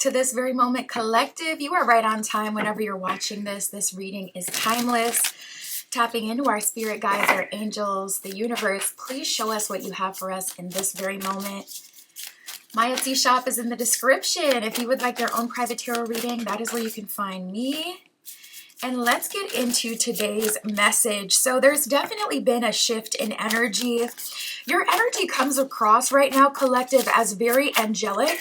to This Very Moment Collective. You are right on time whenever you're watching this. This reading is timeless. Tapping into our spirit guides, our angels, the universe. Please show us what you have for us in this very moment. My Etsy shop is in the description. If you would like your own private tarot reading, that is where you can find me. And let's get into today's message. So there's definitely been a shift in energy. Your energy comes across right now, collective, as very angelic.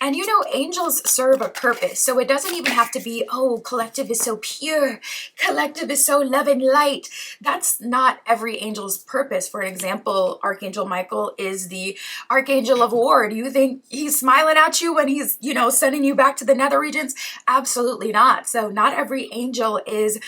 And you know, angels serve a purpose. So it doesn't even have to be, oh, collective is so pure. Collective is so love and light. That's not every angel's purpose. For example, Archangel Michael is the Archangel of War. Do you think he's smiling at you when he's, you know, sending you back to the nether regions? Absolutely not. So not every angel is,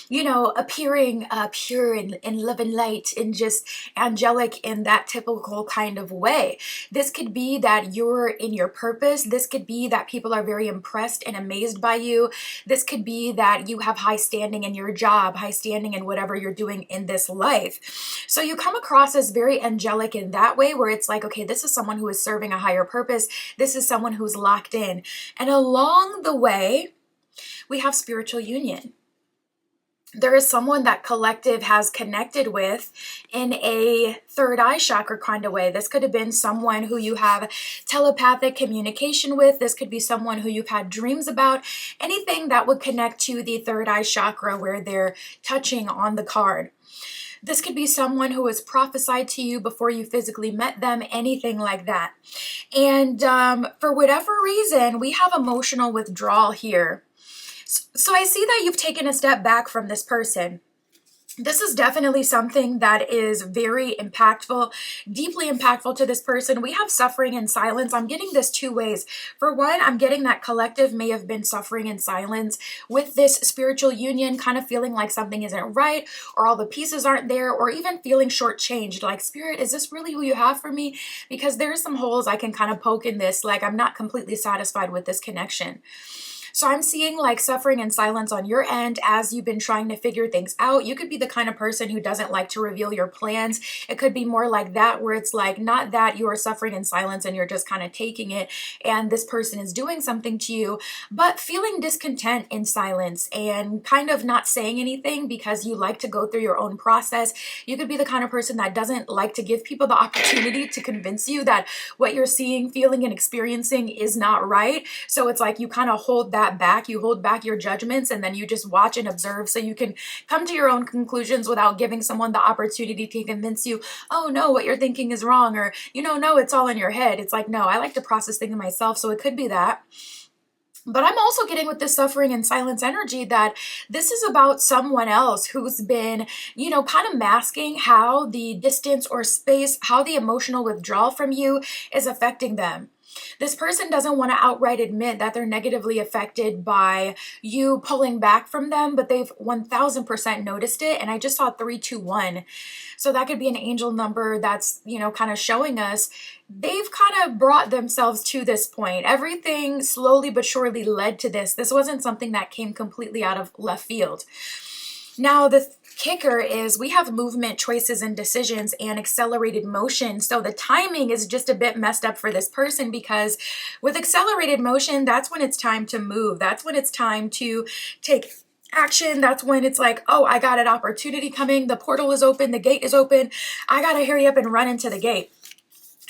you know, appearing pure and love and light and just angelic in that typical kind of way. This could be that you're in your purpose. This could be that people are very impressed and amazed by you. This could be that you have high standing in your job, high standing in whatever you're doing in this life. So you come across as very angelic in that way, where it's like, okay, this is someone who is serving a higher purpose. This is someone who's locked in. And along the way, we have spiritual union. There is someone that collective has connected with in a third eye chakra kind of way. This could have been someone who you have telepathic communication with. This could be someone who you've had dreams about. Anything that would connect to the third eye chakra where they're touching on the card. This could be someone who was prophesied to you before you physically met them, anything like that. And for whatever reason, we have emotional withdrawal here. So I see that you've taken a step back from this person. This is definitely something that is very impactful, deeply impactful to this person. We have suffering in silence. I'm getting this two ways. For one, I'm getting that collective may have been suffering in silence with this spiritual union, kind of feeling like something isn't right, or all the pieces aren't there, or even feeling shortchanged. Like, Spirit, is this really who you have for me? Because there's some holes I can kind of poke in this. Like, I'm not completely satisfied with this connection. So I'm seeing like suffering and silence on your end as you've been trying to figure things out. You could be the kind of person who doesn't like to reveal your plans. It could be more like that, where it's like not that you are suffering in silence and you're just kind of taking it and this person is doing something to you, but feeling discontent in silence and kind of not saying anything because you like to go through your own process. You could be the kind of person that doesn't like to give people the opportunity to convince you that what you're seeing, feeling, and experiencing is not right. So it's like you kind of hold that back. You hold back your judgments and then you just watch and observe so you can come to your own conclusions without giving someone the opportunity to convince you, oh no, what you're thinking is wrong, or you know, no, it's all in your head. It's like, no, I like to process things myself, so it could be that. But I'm also getting with this suffering and silence energy that this is about someone else who's been, you know, kind of masking how the distance or space, how the emotional withdrawal from you is affecting them. This person doesn't want to outright admit that they're negatively affected by you pulling back from them, but they've 1000% noticed it. And I just saw 321. So that could be an angel number that's, you know, kind of showing us they've kind of brought themselves to this point. Everything slowly but surely led to this. This wasn't something that came completely out of left field. Now, the kicker is we have movement, choices, and decisions and accelerated motion. So the timing is just a bit messed up for this person because with accelerated motion, that's when it's time to move. That's when it's time to take action. That's when it's like, oh, I got an opportunity coming. The portal is open. The gate is open. I got to hurry up and run into the gate.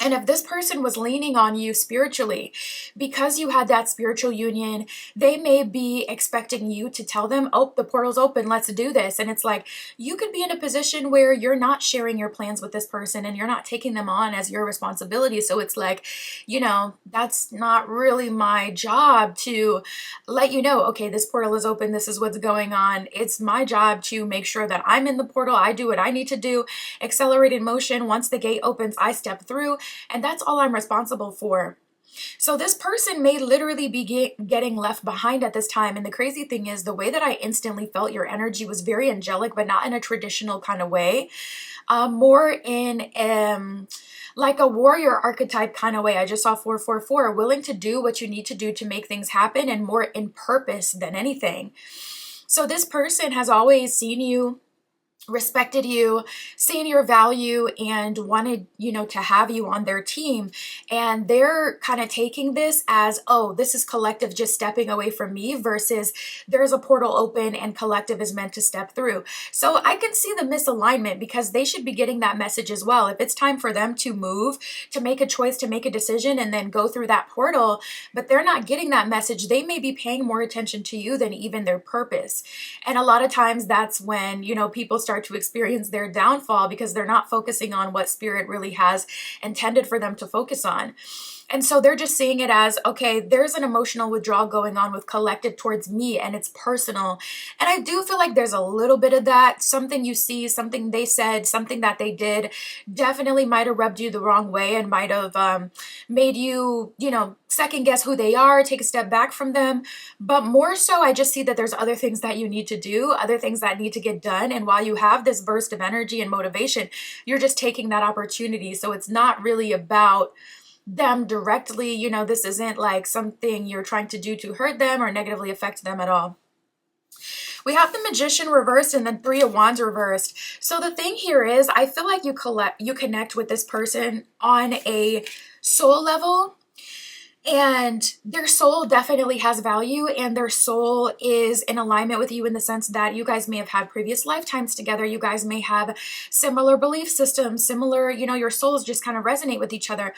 And if this person was leaning on you spiritually, because you had that spiritual union, they may be expecting you to tell them, oh, the portal's open, let's do this. And it's like, you could be in a position where you're not sharing your plans with this person and you're not taking them on as your responsibility. So it's like, you know, that's not really my job to let you know, okay, this portal is open, this is what's going on. It's my job to make sure that I'm in the portal. I do what I need to do. Accelerated motion. Once the gate opens, I step through. And that's all I'm responsible for. So this person may literally be getting left behind at this time. And the crazy thing is the way that I instantly felt your energy was very angelic, but not in a traditional kind of way. More in like a warrior archetype kind of way. I just saw 444, willing to do what you need to do to make things happen and more in purpose than anything. So this person has always seen you respected you, seen your value, and wanted, to have you on their team. And they're kind of taking this as, oh, this is collective just stepping away from me versus there's a portal open and collective is meant to step through. So I can see the misalignment because they should be getting that message as well. If it's time for them to move, to make a choice, to make a decision, and then go through that portal, but they're not getting that message, they may be paying more attention to you than even their purpose. And a lot of times that's when, people start to experience their downfall because they're not focusing on what spirit really has intended for them to focus on. And so they're just seeing it as, okay, there's an emotional withdrawal going on with collective towards me and it's personal. And I do feel like there's a little bit of that. Something you see, something they said, something that they did definitely might have rubbed you the wrong way and might have made you, second guess who they are, take a step back from them. But more so, I just see that there's other things that you need to do, other things that need to get done. And while you have this burst of energy and motivation, you're just taking that opportunity. So it's not really about them directly, this isn't like something you're trying to do to hurt them or negatively affect them at all. We have the Magician reversed and then Three of Wands reversed. So the thing here is, I feel like you connect with this person on a soul level. And their soul definitely has value, and their soul is in alignment with you in the sense that you guys may have had previous lifetimes together. You guys may have similar belief systems, similar, your souls just kind of resonate with each other.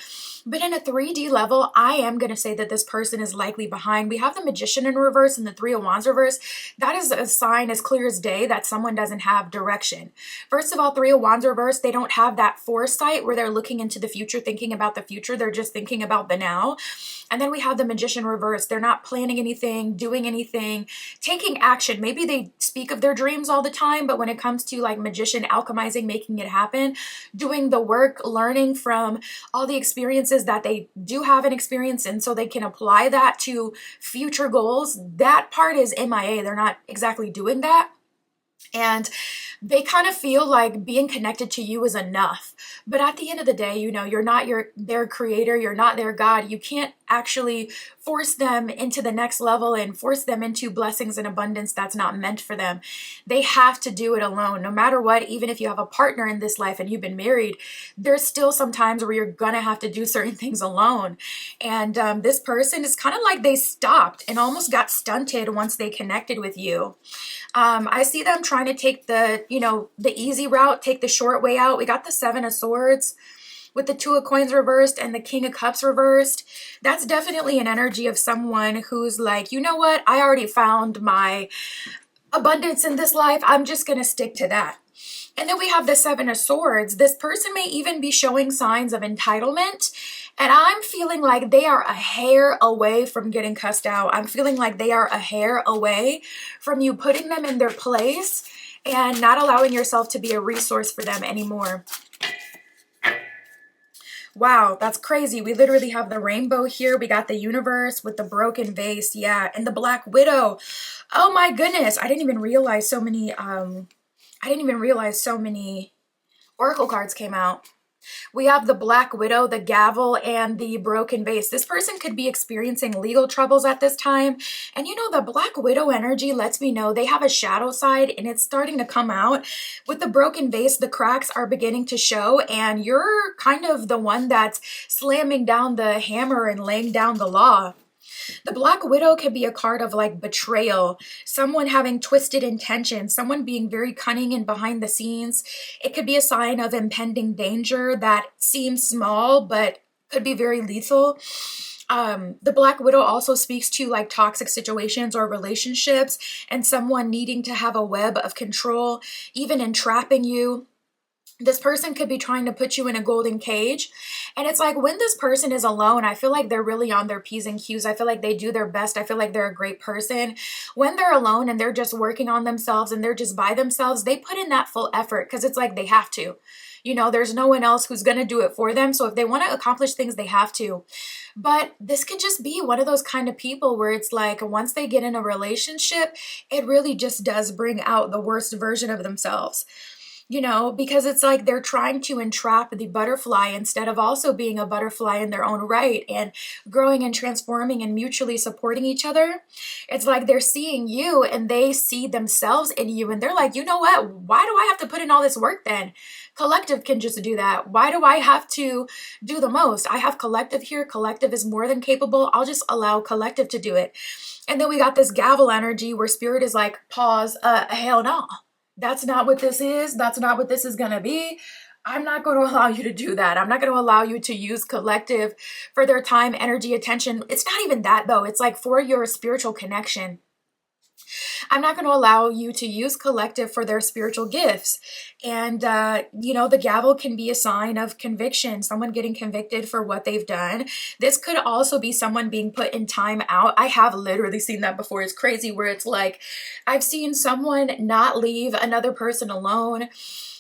But in a 3D level, I am going to say that this person is likely behind. We have the Magician in reverse and the Three of Wands reverse. That is a sign as clear as day that someone doesn't have direction. First of all, Three of Wands reverse, they don't have that foresight where they're looking into the future, thinking about the future. They're just thinking about the now. And then we have the Magician reverse. They're not planning anything, doing anything, taking action. Maybe they speak of their dreams all the time, but when it comes to like Magician alchemizing, making it happen, doing the work, learning from all the experiences that they do have an experience in so they can apply that to future goals, that part is MIA. They're not exactly doing that. And they kind of feel like being connected to you is enough. But at the end of the day, you're not their creator. You're not their God. You can't actually force them into the next level and force them into blessings and abundance that's not meant for them. They have to do it alone. No matter what, even if you have a partner in this life and you've been married, there's still some times where you're going to have to do certain things alone. And this person is kind of like they stopped and almost got stunted once they connected with you. I see them trying to take the easy route, take the short way out. We got the Seven of Swords with the Two of Coins reversed and the King of Cups reversed. That's definitely an energy of someone who's like, you know what? I already found my abundance in this life. I'm just going to stick to that. And then we have the Seven of Swords. This person may even be showing signs of entitlement. And I'm feeling like they are a hair away from getting cussed out. I'm feeling like they are a hair away from you putting them in their place and not allowing yourself to be a resource for them anymore. Wow, that's crazy. We literally have the rainbow here. We got the universe with the broken vase. Yeah, and the Black Widow. Oh my goodness. I didn't even realize so many oracle cards came out. We have the Black Widow, the gavel, and the broken vase. This person could be experiencing legal troubles at this time. And the Black Widow energy lets me know they have a shadow side and it's starting to come out. With the broken vase, the cracks are beginning to show and you're kind of the one that's slamming down the hammer and laying down the law. The Black Widow could be a card of like betrayal, someone having twisted intentions, someone being very cunning and behind the scenes. It could be a sign of impending danger that seems small but could be very lethal. The Black Widow also speaks to like toxic situations or relationships and someone needing to have a web of control, even entrapping you. This person could be trying to put you in a golden cage. And it's like when this person is alone, I feel like they're really on their P's and Q's. I feel like they do their best. I feel like they're a great person. When they're alone and they're just working on themselves and they're just by themselves, they put in that full effort because it's like they have to. There's no one else who's going to do it for them. So if they want to accomplish things, they have to. But this could just be one of those kind of people where it's like once they get in a relationship, it really just does bring out the worst version of themselves. because it's like they're trying to entrap the butterfly instead of also being a butterfly in their own right and growing and transforming and mutually supporting each other. It's like they're seeing you and they see themselves in you, and they're like, you know what? Why do I have to put in all this work then? Collective can just do that. Why do I have to do the most? I have collective here. Collective is more than capable. I'll just allow collective to do it. And then we got this gavel energy where spirit is like, pause, hell no. That's not what this is. That's not what this is going to be. I'm not going to allow you to do that. I'm not going to allow you to use collective for their time, energy, attention. It's not even that though. It's like for your spiritual connection. I'm not going to allow you to use collective for their spiritual gifts. And, the gavel can be a sign of conviction, someone getting convicted for what they've done. This could also be someone being put in time out. I have literally seen that before. It's crazy where it's like, I've seen someone not leave another person alone.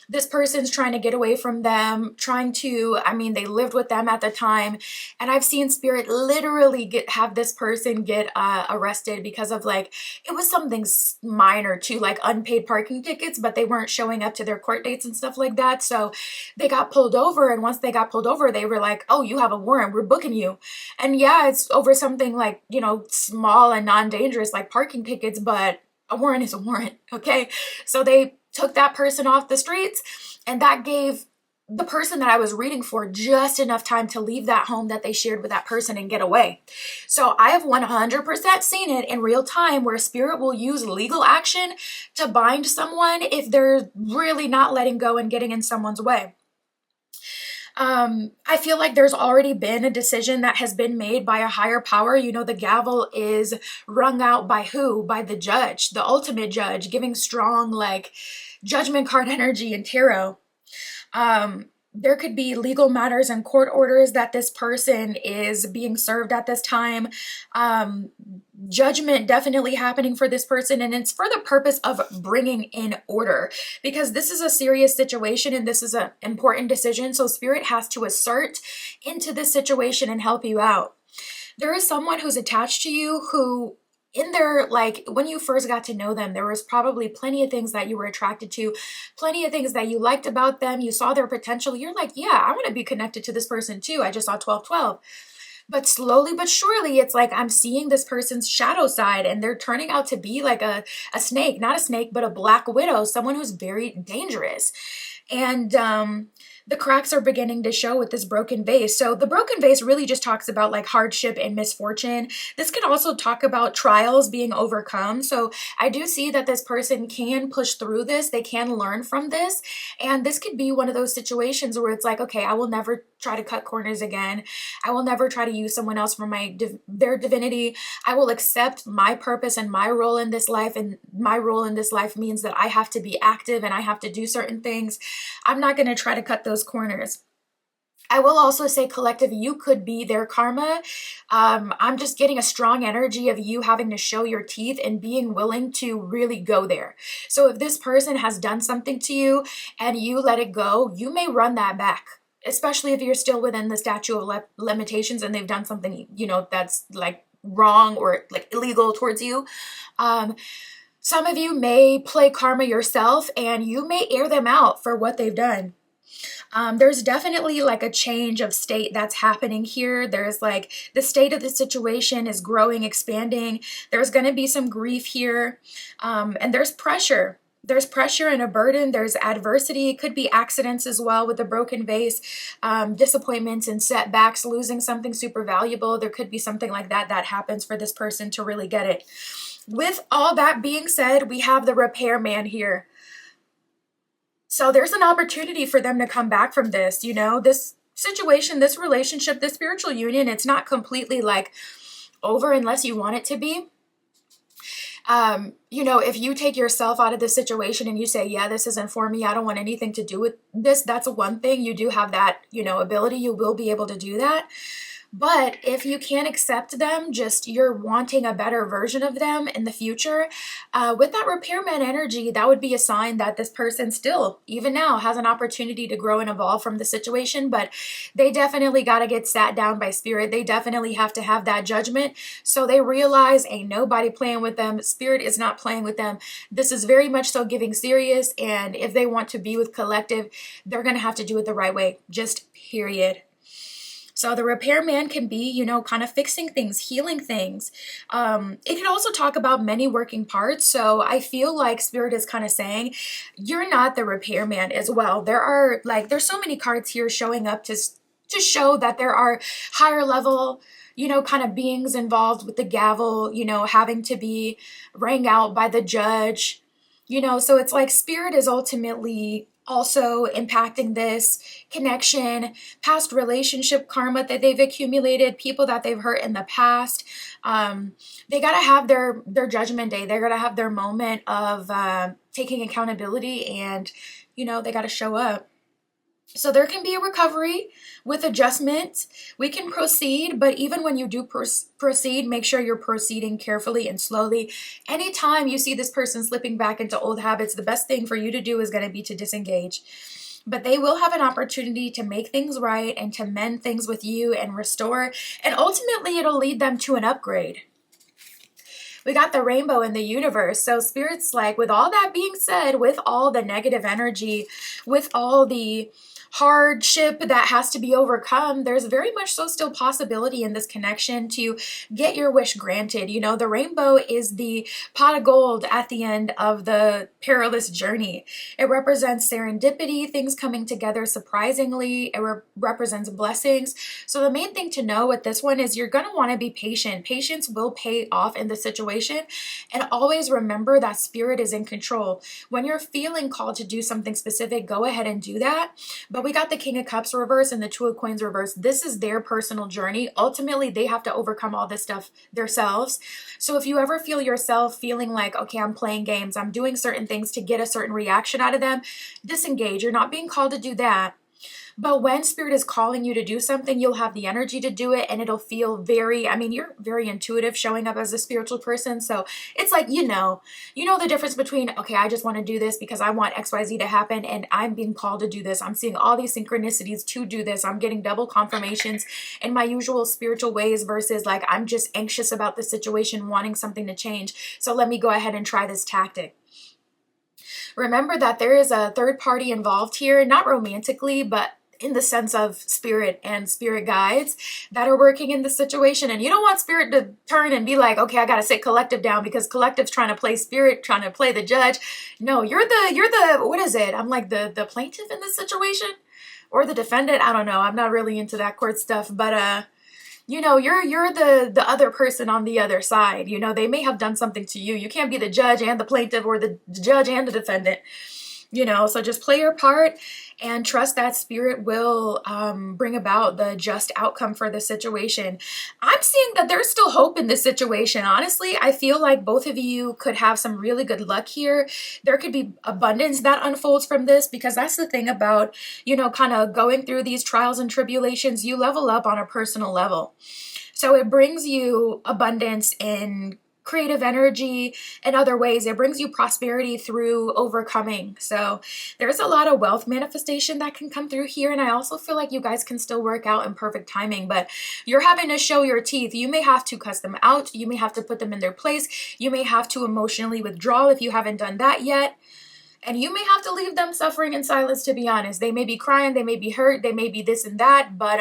This person's trying to get away from them, they lived with them at the time. And I've seen spirit literally have this person get arrested because of it was something minor too, like unpaid parking tickets, but they weren't showing up to their court dates and stuff like that. So they got pulled over. And once they got pulled over, they were like, oh, you have a warrant. We're booking you. And yeah, it's over something small and non-dangerous like parking tickets, but a warrant is a warrant. Okay. So they took that person off the streets, and that gave the person that I was reading for just enough time to leave that home that they shared with that person and get away. So I have 100% seen it in real time where spirit will use legal action to bind someone if they're really not letting go and getting in someone's way. I feel like there's already been a decision that has been made by a higher power. The gavel is rung out by who? By the judge, the ultimate judge, giving strong judgment card energy in tarot. There could be legal matters and court orders that this person is being served at this time. Judgment definitely happening for this person, and it's for the purpose of bringing in order, because this is a serious situation and this is an important decision. So spirit has to assert into this situation and help you out. There is someone who's attached to you who in their, when you first got to know them, there was probably plenty of things that you were attracted to, plenty of things that you liked about them. You saw their potential. You're like, yeah, I want to be connected to this person too. I just saw 1212. But slowly but surely, it's like I'm seeing this person's shadow side, and they're turning out to be like a snake, not a snake, but a black widow, someone who's very dangerous. And the cracks are beginning to show with this broken vase. So the broken vase really just talks about hardship and misfortune. This could also talk about trials being overcome. So I do see that this person can push through this. They can learn from this. And this could be one of those situations where it's like, okay, I will never try to cut corners again. I will never try to use someone else for their divinity. I will accept my purpose and my role in this life. And my role in this life means that I have to be active and I have to do certain things. I'm not going to try to cut those corners. I will also say, collective, you could be their karma. I'm just getting a strong energy of you having to show your teeth and being willing to really go there. So if this person has done something to you and you let it go, you may run that back, especially if you're still within the statute of limitations and they've done something, that's wrong or illegal towards you. Some of you may play karma yourself and you may air them out for what they've done. There's definitely a change of state that's happening here. There's the state of the situation is growing, expanding. There's going to be some grief here. And there's pressure. There's pressure and a burden. There's adversity. It could be accidents as well with the broken vase, disappointments and setbacks, losing something super valuable. There could be something like that happens for this person to really get it. With all that being said, we have the repairman here. So there's an opportunity for them to come back from this, this situation, this relationship, this spiritual union. It's not completely over unless you want it to be. If you take yourself out of this situation and you say, yeah, this isn't for me, I don't want anything to do with this, that's one thing. You do have that, ability. You will be able to do that. But if you can't accept them, just you're wanting a better version of them in the future, with that repairman energy, that would be a sign that this person still, even now, has an opportunity to grow and evolve from the situation. But they definitely got to get sat down by spirit. They definitely have to have that judgment. So they realize ain't nobody playing with them. Spirit is not playing with them. This is very much so giving serious. And if they want to be with collective, they're going to have to do it the right way. Just period. So the repairman can be, kind of fixing things, healing things. It can also talk about many working parts. So I feel like Spirit is kind of saying, you're not the repairman as well. There's so many cards here showing up to show that there are higher level, kind of beings involved with the gavel, having to be rang out by the judge. So it's like Spirit is ultimately also impacting this connection, past relationship karma that they've accumulated, people that they've hurt in the past. They got to have their judgment day. They're going to have their moment of taking accountability, and they got to show up. So there can be a recovery with adjustment. We can proceed, but even when you do proceed, make sure you're proceeding carefully and slowly. Anytime you see this person slipping back into old habits, the best thing for you to do is going to be to disengage. But they will have an opportunity to make things right and to mend things with you and restore. And ultimately, it'll lead them to an upgrade. We got the rainbow in the universe. So Spirit's like, with all that being said, with all the negative energy, with all the hardship that has to be overcome, there's very much so still possibility in this connection to get your wish granted. The rainbow is the pot of gold at the end of the perilous journey. It represents serendipity, things coming together surprisingly. It represents blessings. So the main thing to know with this one is you're going to want to be patient. Patience will pay off in the situation. And always remember that Spirit is in control. When you're feeling called to do something specific, go ahead and do that. But we got the King of Cups reverse and the Two of Coins reverse. This is their personal journey. Ultimately, they have to overcome all this stuff themselves. So if you ever feel yourself feeling like, okay, I'm playing games, I'm doing certain things to get a certain reaction out of them, disengage. You're not being called to do that. But when Spirit is calling you to do something, you'll have the energy to do it, and it'll feel you're very intuitive showing up as a spiritual person. So it's like, you know the difference between, okay, I just want to do this because I want XYZ to happen, and I'm being called to do this. I'm seeing all these synchronicities to do this. I'm getting double confirmations in my usual spiritual ways versus like, I'm just anxious about the situation, wanting something to change. So let me go ahead and try this tactic. Remember that there is a third party involved here, not romantically, but in the sense of spirit and spirit guides that are working in the situation. And you don't want Spirit to turn and be like, okay, I got to sit collective down because collective's trying to play Spirit, trying to play the judge. No, you're the, what is it? I'm like the plaintiff in this situation, or the defendant. I don't know. I'm not really into that court stuff, but, you're the other person on the other side. They may have done something to you. You can't be the judge and the plaintiff, or the judge and the defendant. So just play your part and trust that Spirit will bring about the just outcome for the situation. I'm seeing that there's still hope in this situation. Honestly, I feel like both of you could have some really good luck here. There could be abundance that unfolds from this, because that's the thing about, kind of going through these trials and tribulations. You level up on a personal level. So it brings you abundance in creative energy and other ways. It brings you prosperity through overcoming. So there's a lot of wealth manifestation that can come through here. And I also feel like you guys can still work out in perfect timing, but you're having to show your teeth. You may have to cuss them out. You may have to put them in their place. You may have to emotionally withdraw if you haven't done that yet. And you may have to leave them suffering in silence, to be honest. They may be crying, they may be hurt, they may be this and that, but,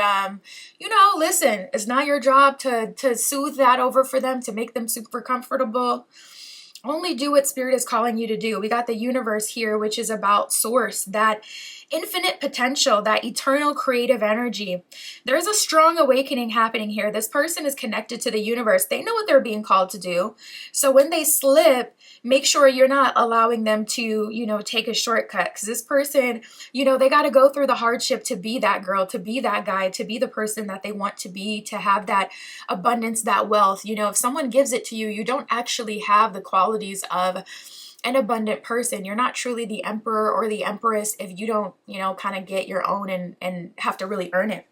listen, it's not your job to soothe that over for them, to make them super comfortable. Only do what Spirit is calling you to do. We got the universe here, which is about source, that infinite potential, that eternal creative energy. There's a strong awakening happening here. This person is connected to the universe. They know what they're being called to do. So when they slip, make sure you're not allowing them to, take a shortcut. Because this person, they got to go through the hardship to be that girl, to be that guy, to be the person that they want to be, to have that abundance, that wealth. If someone gives it to you, you don't actually have the qualities of an abundant person. You're not truly the emperor or the empress if you don't, kind of get your own and have to really earn it.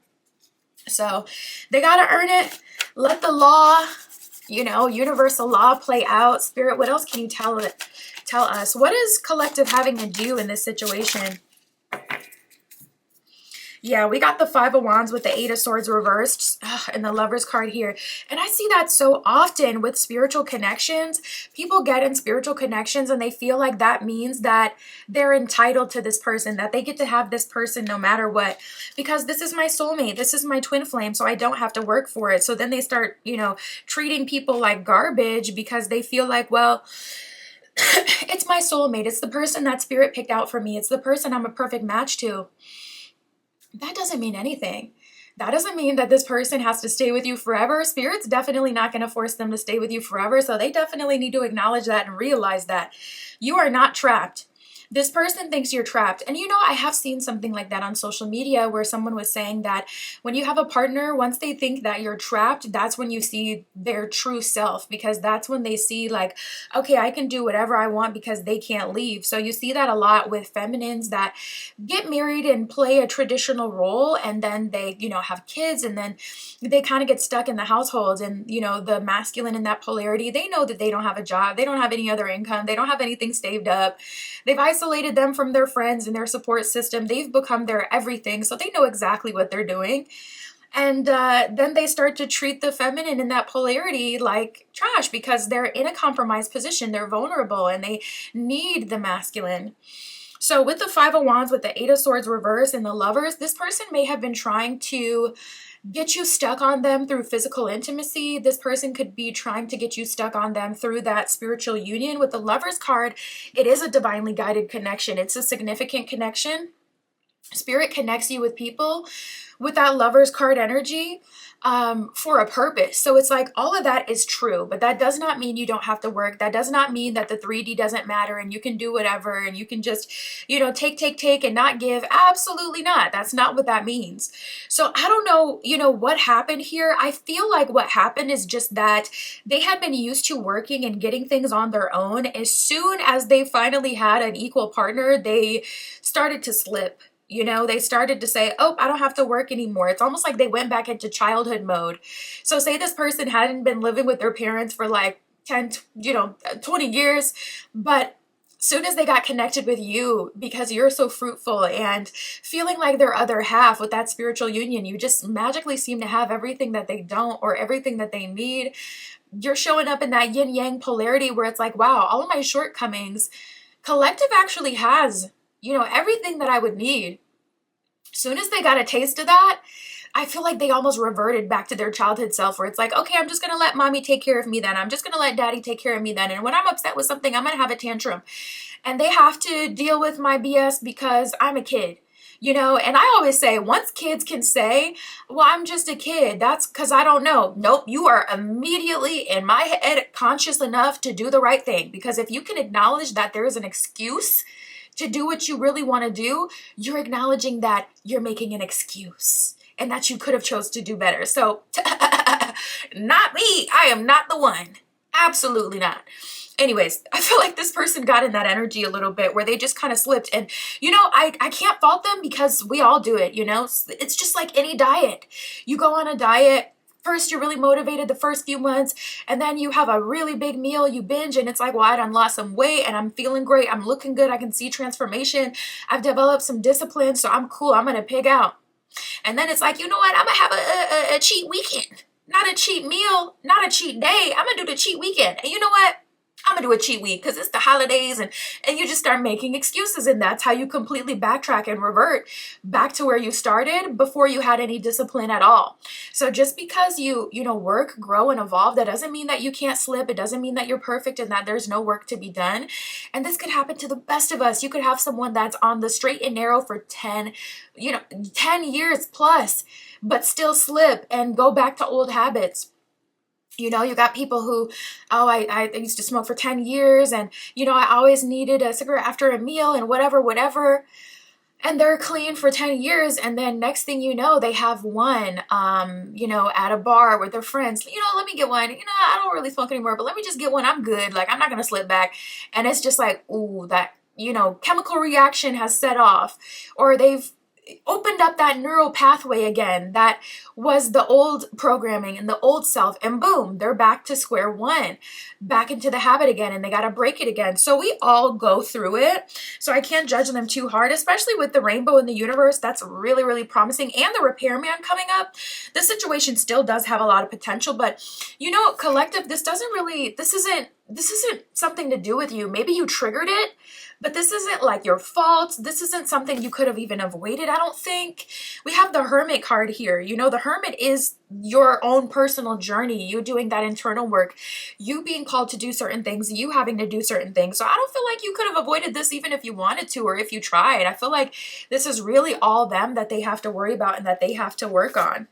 So they got to earn it. Let the law, universal law play out. Spirit, what else can you tell us? What is collective having to do in this situation? Yeah, we got the Five of Wands with the Eight of Swords reversed and the Lover's card here. And I see that so often with spiritual connections. People get in spiritual connections and they feel like that means that they're entitled to this person, that they get to have this person no matter what. Because this is my soulmate, this is my twin flame, so I don't have to work for it. So then they start, treating people like garbage because they feel like, well, it's my soulmate. It's the person that spirit picked out for me. It's the person I'm a perfect match to. That doesn't mean anything. That doesn't mean that this person has to stay with you forever. Spirit's definitely not going to force them to stay with you forever. So they definitely need to acknowledge that and realize that you are not trapped. This person thinks you're trapped. And I have seen something like that on social media where someone was saying that when you have a partner, once they think that you're trapped, that's when you see their true self, because that's when they see like, okay, I can do whatever I want because they can't leave. So you see that a lot with feminines that get married and play a traditional role, and then they, have kids, and then they kind of get stuck in the household. And, the masculine in that polarity, they know that they don't have a job. They don't have any other income. They don't have anything saved up. They've isolated them from their friends and their support system. They've become their everything. So they know exactly what they're doing. And then they start to treat the feminine in that polarity like trash because they're in a compromised position. They're vulnerable and they need the masculine. So with the Five of Wands, with the Eight of Swords reverse and the Lovers, this person may have been trying to get you stuck on them through physical intimacy. This person could be trying to get you stuck on them through that spiritual union. With the Lover's card, it is a divinely guided connection. It's a significant connection. Spirit connects you with people with that Lover's card energy for a purpose. So it's like all of that is true, but that does not mean you don't have to work. That does not mean that the 3D doesn't matter and you can do whatever and you can just, take and not give. Absolutely not. That's not what that means. So I don't know, what happened here. I feel like what happened is just that they had been used to working and getting things on their own. As soon as they finally had an equal partner, they started to slip. They started to say, oh, I don't have to work anymore. It's almost like they went back into childhood mode. So say this person hadn't been living with their parents for like 10, 20 years, but soon as they got connected with you, because you're so fruitful and feeling like their other half with that spiritual union, you just magically seem to have everything that they don't or everything that they need. You're showing up in that yin yang polarity where it's like, wow, all of my shortcomings, collective actually has everything that I would need. Soon as they got a taste of that, I feel like they almost reverted back to their childhood self where it's like, okay, I'm just going to let mommy take care of me then. I'm just going to let daddy take care of me then. And when I'm upset with something, I'm going to have a tantrum. And they have to deal with my BS because I'm a kid. And I always say, once kids can say, well, I'm just a kid, that's because I don't know. Nope, you are immediately in my head conscious enough to do the right thing. Because if you can acknowledge that there is an excuse to do what you really want to do, you're acknowledging that you're making an excuse and that you could have chose to do better. So, not me. I am not the one. Absolutely not. Anyways, I feel like this person got in that energy a little bit where they just kind of slipped. And, I can't fault them because we all do it, It's just like any diet. You go on a diet. First, you're really motivated the first few months, and then you have a really big meal, you binge, and it's like, well, I done lost some weight, and I'm feeling great, I'm looking good, I can see transformation, I've developed some discipline, so I'm cool, I'm gonna pig out. And then it's like, you know what, I'm gonna have a cheat weekend. Not a cheat meal, not a cheat day, I'm gonna do the cheat weekend. And you know what? I'm gonna do a cheat week because it's the holidays, and you just start making excuses, and that's how you completely backtrack and revert back to where you started before you had any discipline at all. So just because you work, grow, and evolve, that doesn't mean that you can't slip. It doesn't mean that you're perfect and that there's no work to be done. And this could happen to the best of us. You could have someone that's on the straight and narrow for 10 years plus, but still slip and go back to old habits. You got people who, I used to smoke for 10 years and, I always needed a cigarette after a meal and whatever. And they're clean for 10 years. And then next thing you know, they have one, at a bar with their friends, let me get one. I don't really smoke anymore, but let me just get one. I'm good. Like, I'm not going to slip back. And it's just like, ooh, that, chemical reaction has set off, or they've opened up that neural pathway again that was the old programming and the old self, and boom, they're back to square one, back into the habit again, and they got to break it again. So we all go through it, so I can't judge them too hard, especially with the rainbow in the universe. That's really, really promising. And the repairman coming up, this situation still does have a lot of potential. But you know, collective, this isn't something to do with you. Maybe you triggered it, but this isn't like your fault. This isn't something you could have even avoided, I don't think. We have the Hermit card here. You know, the Hermit is your own personal journey, you doing that internal work, you being called to do certain things, you having to do certain things. So I don't feel like you could have avoided this even if you wanted to, or if you tried. I feel like this is really all them that they have to worry about and that they have to work on.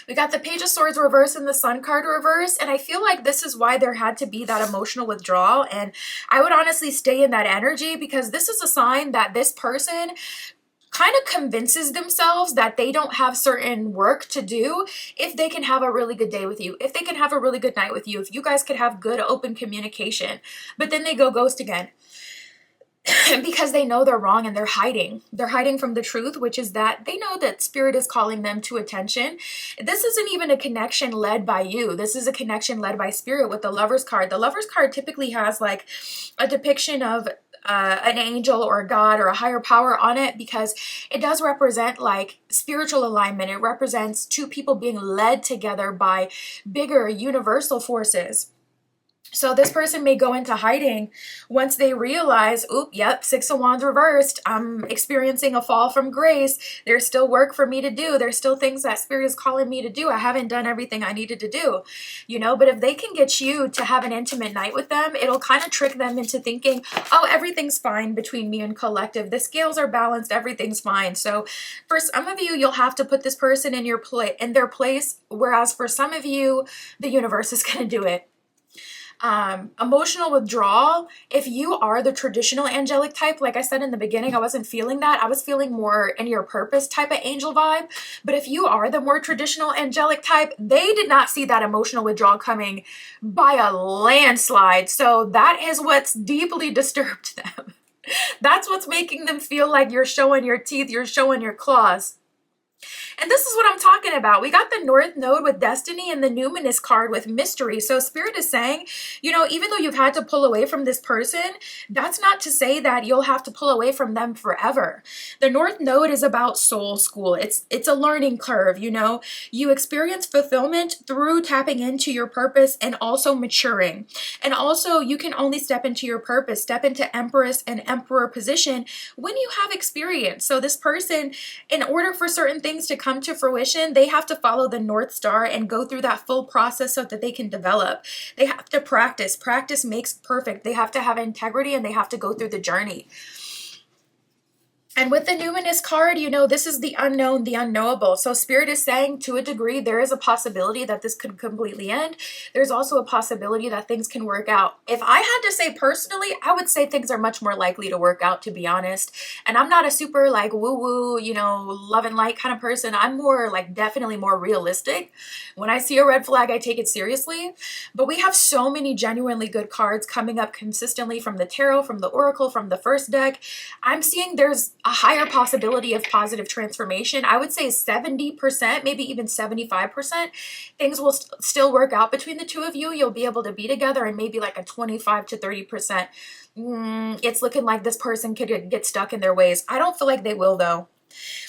We got the Page of Swords reverse and the Sun card reverse, and I feel like this is why there had to be that emotional withdrawal. And I would honestly stay in that energy, because this is a sign that this person kind of convinces themselves that they don't have certain work to do if they can have a really good day with you, if they can have a really good night with you, if you guys could have good open communication. But then they go ghost again. Because they know they're wrong, and they're hiding. They're hiding from the truth, which is that they know that spirit is calling them to attention. This isn't even a connection led by you. This is a connection led by spirit with the Lover's card. The Lover's card typically has like a depiction of an angel or a god or a higher power on it, because it does represent like spiritual alignment. It represents two people being led together by bigger universal forces. So this person may go into hiding once they realize, oop, yep, Six of Wands reversed. I'm experiencing a fall from grace. There's still work for me to do. There's still things that Spirit is calling me to do. I haven't done everything I needed to do, you know. But if they can get you to have an intimate night with them, it'll kind of trick them into thinking, oh, everything's fine between me and collective. The scales are balanced. Everything's fine. So for some of you, you'll have to put this person in their place. Whereas for some of you, the universe is going to do it. Emotional withdrawal, if you are the traditional angelic type, like I said in the beginning, I wasn't feeling that. I was feeling more in your purpose type of angel vibe. But if you are the more traditional angelic type, they did not see that emotional withdrawal coming by a landslide. So that is what's deeply disturbed them. That's what's making them feel like you're showing your teeth, you're showing your claws. And this is what I'm talking about. We got the North Node with Destiny and the Numinous card with Mystery. So Spirit is saying, you know, even though you've had to pull away from this person, that's not to say that you'll have to pull away from them forever. The North Node is about soul school. It's a learning curve, you know. You experience fulfillment through tapping into your purpose and also maturing. And also you can only step into your purpose, step into Empress and Emperor position when you have experience. So this person, in order for certain things to come to fruition, they have to follow the North Star and go through that full process so that they can develop. They have to practice. Practice makes perfect. They have to have integrity, and they have to go through the journey. And with the Numinous card, you know, this is the unknown, the unknowable. So Spirit is saying, to a degree, there is a possibility that this could completely end. There's also a possibility that things can work out. If I had to say personally, I would say things are much more likely to work out, to be honest. And I'm not a super like woo-woo, you know, love and light kind of person. I'm more like definitely more realistic. When I see a red flag, I take it seriously. But we have so many genuinely good cards coming up consistently from the tarot, from the oracle, from the first deck. I'm seeing there's a higher possibility of positive transformation. I would say 70%, maybe even 75%. Things will still work out between the two of you. You'll be able to be together, and maybe like a 25 to 30%. It's looking like this person could get stuck in their ways. I don't feel like they will, though.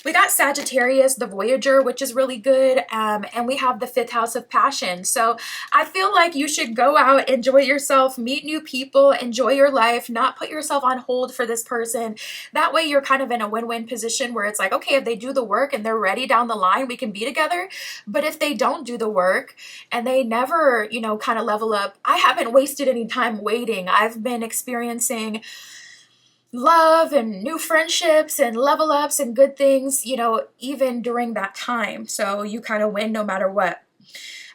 We got Sagittarius, the Voyager, which is really good, and we have the 5th house of passion. So I feel like you should go out, enjoy yourself, meet new people, enjoy your life, not put yourself on hold for this person. That way you're kind of in a win-win position where it's like, okay, if they do the work and they're ready down the line, we can be together. But if they don't do the work and they never, you know, kind of level up, I haven't wasted any time waiting. I've been experiencing love and new friendships and level ups and good things, you know, even during that time. So you kind of win no matter what.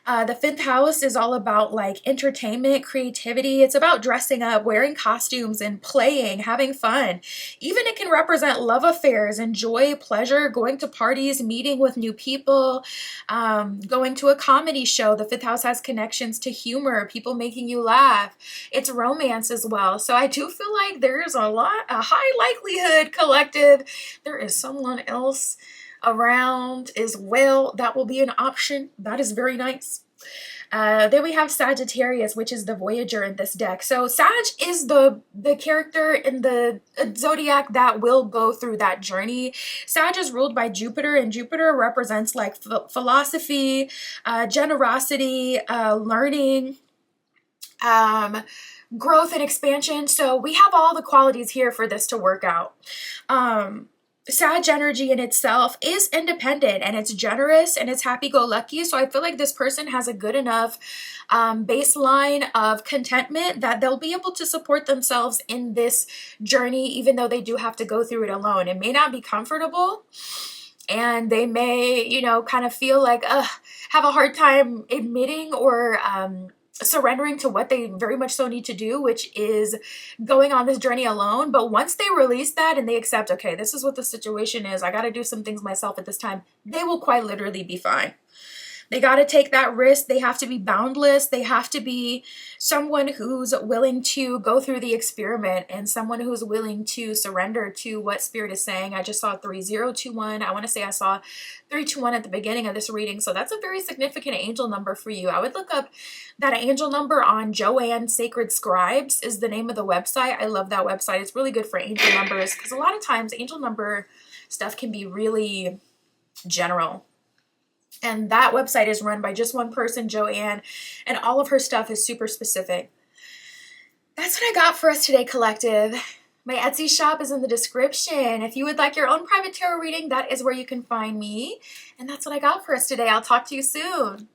The fifth house is all about like entertainment, creativity. It's about dressing up, wearing costumes, and playing, having fun. Even it can represent love affairs and joy, pleasure, going to parties, meeting with new people, going to a comedy show. The fifth house has connections to humor, people making you laugh. It's romance as well. So I do feel like there's a high likelihood, collective, there is someone else around as well. That will be an option. That is very nice. Then we have Sagittarius, which is the Voyager in this deck. So Sag is the character in the zodiac that will go through that journey. Sag is ruled by Jupiter, and Jupiter represents like philosophy, generosity, learning, growth and expansion. So we have all the qualities here for this to work out. Sag energy in itself is independent, and it's generous, and it's happy-go-lucky. So I feel like this person has a good enough baseline of contentment that they'll be able to support themselves in this journey, even though they do have to go through it alone. It may not be comfortable, and they may, you know, kind of feel like, have a hard time admitting or surrendering to what they very much so need to do, which is going on this journey alone. But once they release that and they accept, okay, this is what the situation is, I got to do some things myself at this time, they will quite literally be fine. They got to take that risk. They have to be boundless. They have to be someone who's willing to go through the experiment and someone who's willing to surrender to what Spirit is saying. I just saw 3021. I want to say I saw 321 at the beginning of this reading. So that's a very significant angel number for you. I would look up that angel number on Joanne Sacred Scribes is the name of the website. I love that website. It's really good for angel numbers because a lot of times angel number stuff can be really general. And that website is run by just one person, Joanne, and all of her stuff is super specific. That's what I got for us today, collective. My Etsy shop is in the description. If you would like your own private tarot reading, that is where you can find me. And that's what I got for us today. I'll talk to you soon.